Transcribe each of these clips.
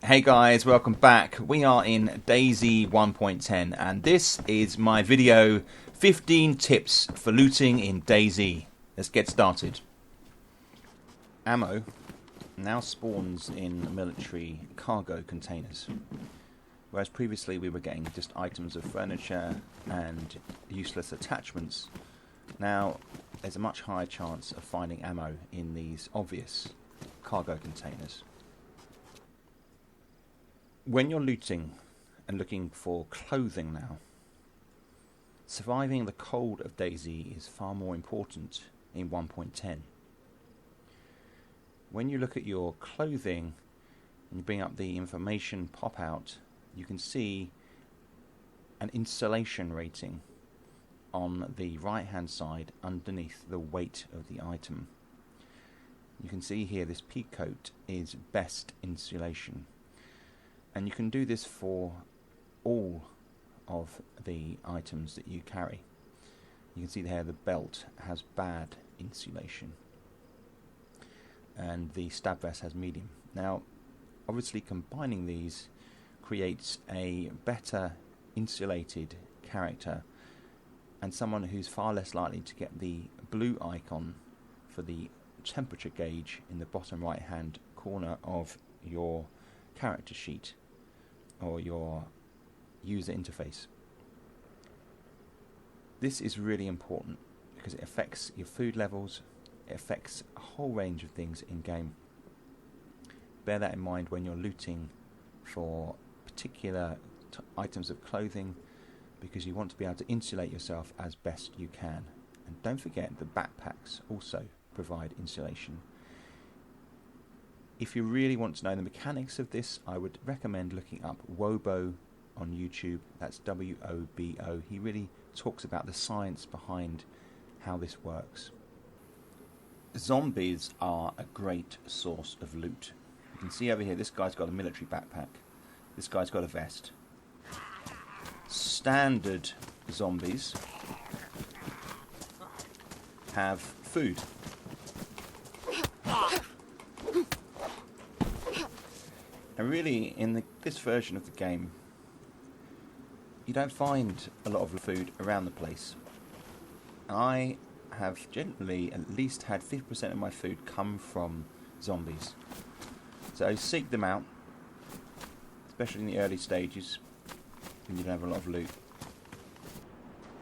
Hey guys, welcome back. We are in DayZ 1.10 and this is my video 15 tips for looting in DayZ. Let's get started. Ammo now spawns in military cargo containers, whereas previously we were getting just items of furniture and useless attachments. Now there's a much higher chance of finding ammo in these obvious cargo containers. When you're looting and looking for clothing now, surviving the cold of DayZ is far more important in 1.10. When you look at your clothing and you bring up the information pop out, you can see an insulation rating on the right hand side underneath the weight of the item. You can see here this peak coat is best insulation. And you can do this for all of the items that you carry. You can see here the belt has bad insulation and the stab vest has medium. Now obviously combining these creates a better insulated character and someone who's far less likely to get the blue icon for the temperature gauge in the bottom right hand corner of your character sheet or your user interface. This is really important because it affects your food levels, it affects a whole range of things in game. Bear that in mind when you're looting for particular items of clothing, because you want to be able to insulate yourself as best you can. And don't forget the backpacks also provide insulation. If you really want to know the mechanics of this, I would recommend looking up Wobo on YouTube. That's W-O-B-O. He really talks about the science behind how this works. Zombies are a great source of loot. You can see over here, this guy's got a military backpack. This guy's got a vest. Standard zombies have food. And really, in this version of the game, you don't find a lot of food around the place. I have generally at least had 50% of my food come from zombies. So seek them out, especially in the early stages when you don't have a lot of loot.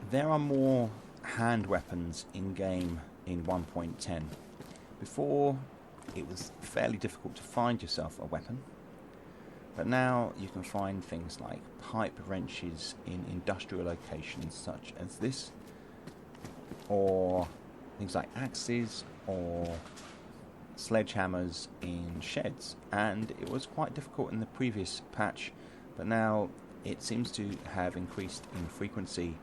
There are more hand weapons in game in 1.10. Before, it was fairly difficult to find yourself a weapon. But now you can find things like pipe wrenches in industrial locations such as this, or things like axes or sledgehammers in sheds. And it was quite difficult in the previous patch, but now it seems to have increased in frequency.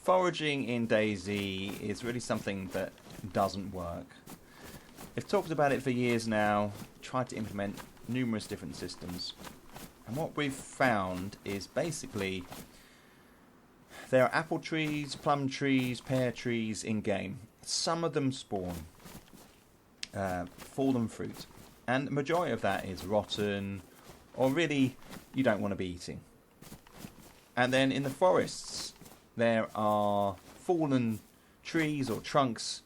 Foraging in DayZ is really something that doesn't work. They've talked about it for years now, tried to implement numerous different systems, and what we've found is basically there are apple trees, plum trees, pear trees in game. Some of them spawn fallen fruit, and the majority of that is rotten or really you don't want to be eating. And then in the forests there are fallen trees or trunks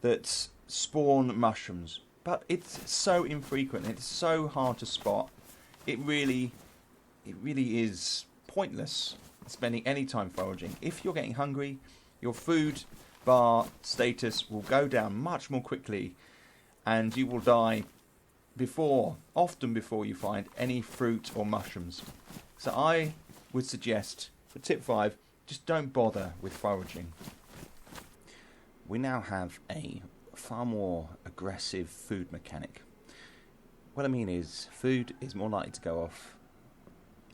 that spawn mushrooms. But it's so infrequent, it's so hard to spot. It really is pointless spending any time foraging. If you're getting hungry, your food bar status will go down much more quickly and you will die often before you find any fruit or mushrooms. So I would suggest, for tip 5, just don't bother with foraging. We now have a far more aggressive food mechanic. What I mean is, food is more likely to go off.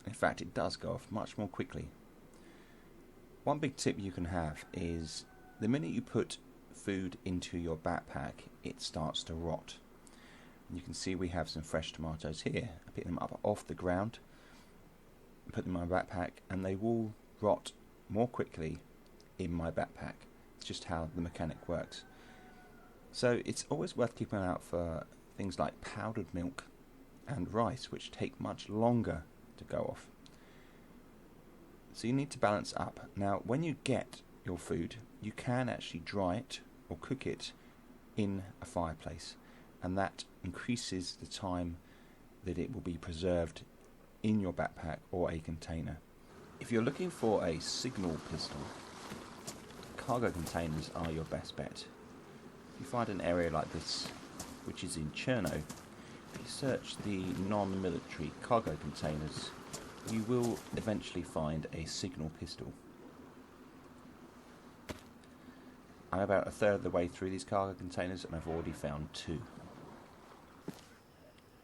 In fact, it does go off much more quickly. One big tip you can have is the minute you put food into your backpack, it starts to rot. And you can see we have some fresh tomatoes here. I pick them up off the ground, put them in my backpack, and they will rot more quickly in my backpack. It's just how the mechanic works. So it's always worth keeping an eye out for things like powdered milk and rice, which take much longer to go off. So you need to balance up. Now, when you get your food, you can actually dry it or cook it in a fireplace, and that increases the time that it will be preserved in your backpack or a container. If you're looking for a signal pistol, cargo containers are your best bet. If you find an area like this, which is in Cherno, if you search the non-military cargo containers, you will eventually find a signal pistol. I'm about a third of the way through these cargo containers and I've already found 2.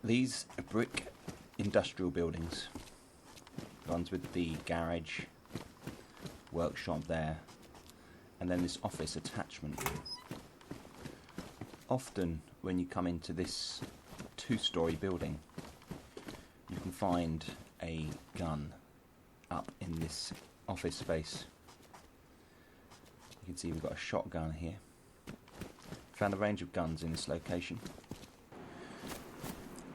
These are brick industrial buildings, ones with the garage, workshop there, and then this office attachment. Often when you come into this 2-story building, you can find a gun up in this office space. You can see we've got a shotgun here. Found a range of guns in this location.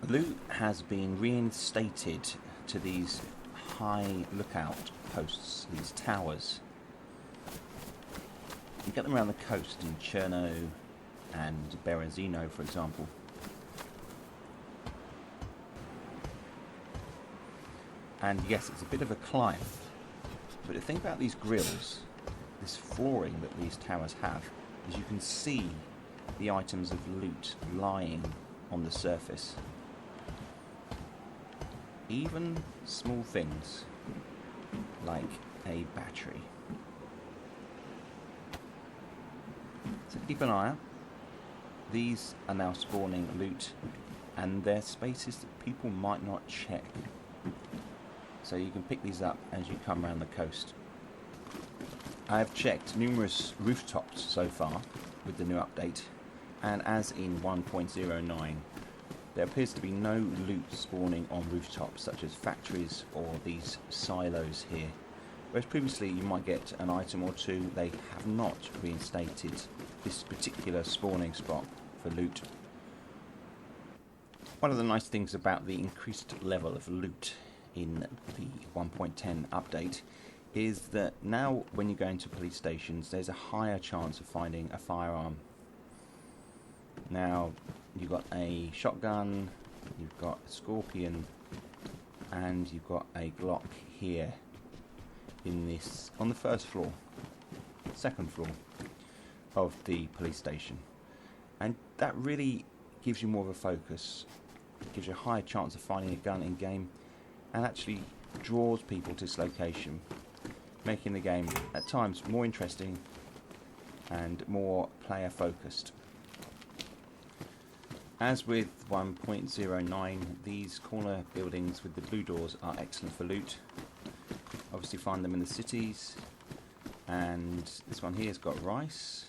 Loot has been reinstated to these high lookout posts, these towers. You get them around the coast in Cherno and Berezino, for example. And yes, it's a bit of a climb, but the thing about these grills, this flooring that these towers have, is you can see the items of loot lying on the surface. Even small things like a battery. So keep an eye out. These are now spawning loot, and they're spaces that people might not check. So you can pick these up as you come around the coast. I've checked numerous rooftops so far with the new update, and as in 1.09, there appears to be no loot spawning on rooftops such as factories or these silos here. Whereas previously you might get an item or two, they have not reinstated this particular spawning spot for loot. One of the nice things about the increased level of loot in the 1.10 update is that now when you go into police stations, there's a higher chance of finding a firearm. Now you've got a shotgun, you've got a Scorpion, and you've got a Glock here in this, on the first floor, second floor of the police station, and that really gives you more of a focus. It gives you a higher chance of finding a gun in game, and actually draws people to this location, making the game at times more interesting and more player focused. As with 1.09, these corner buildings with the blue doors are excellent for loot. Obviously find them in the cities, and this one here has got rice,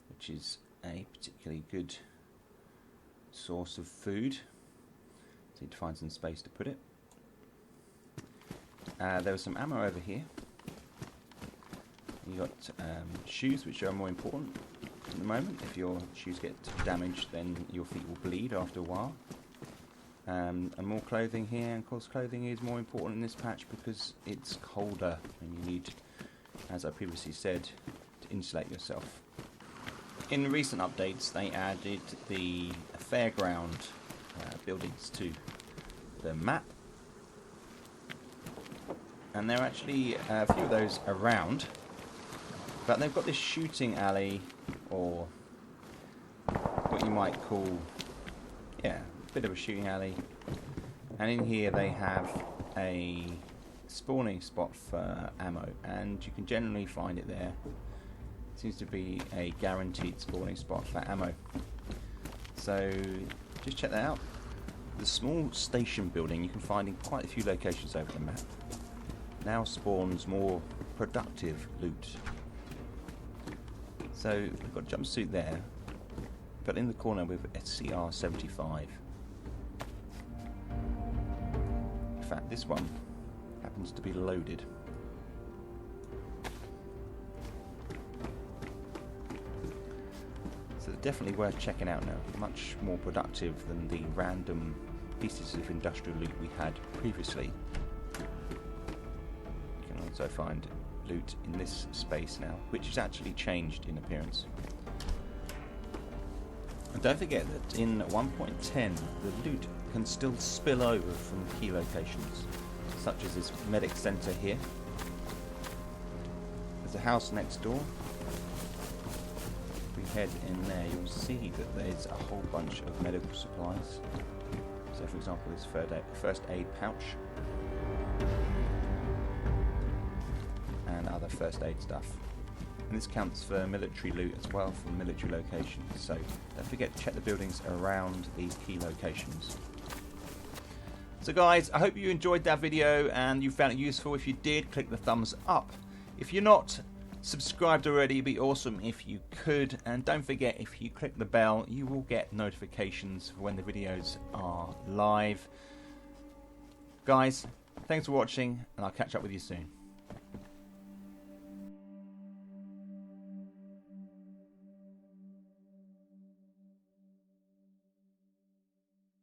which is a particularly good source of food. So need to find some space to put it. There was some ammo over here. You got shoes, which are more important at the moment. If your shoes get damaged, then your feet will bleed after a while. And more clothing here, and of course clothing is more important in this patch because it's colder and you need, as I previously said, to insulate yourself. In recent updates they added the fairground buildings to the map, and there are actually a few of those around, but they've got this shooting alley, or what you might call, yeah, a bit of a shooting alley, and in here they have a spawning spot for ammo, and you can generally find it there. It seems to be a guaranteed spawning spot for ammo, so just check that out. The small station building you can find in quite a few locations over the map now spawns more productive loot. So we've got a jumpsuit there, but in the corner with a CR75. In fact, this one happens to be loaded. So they're definitely worth checking out now. Much more productive than the random pieces of industrial loot we had previously. You can also find loot in this space now, which has actually changed in appearance. And don't forget that in 1.10 the loot can still spill over from key locations, such as this medic center here. There's a house next door. If we head in there, you'll see that there's a whole bunch of medical supplies. So for example, this first aid pouch and other first aid stuff. And this counts for military loot as well from military locations, so don't forget to check the buildings around these key locations. So guys, I hope you enjoyed that video and you found it useful. If you did, click the thumbs up. If you're not subscribed already, it'd be awesome if you could. And don't forget, if you click the bell, you will get notifications for when the videos are live. Guys, thanks for watching, and I'll catch up with you soon.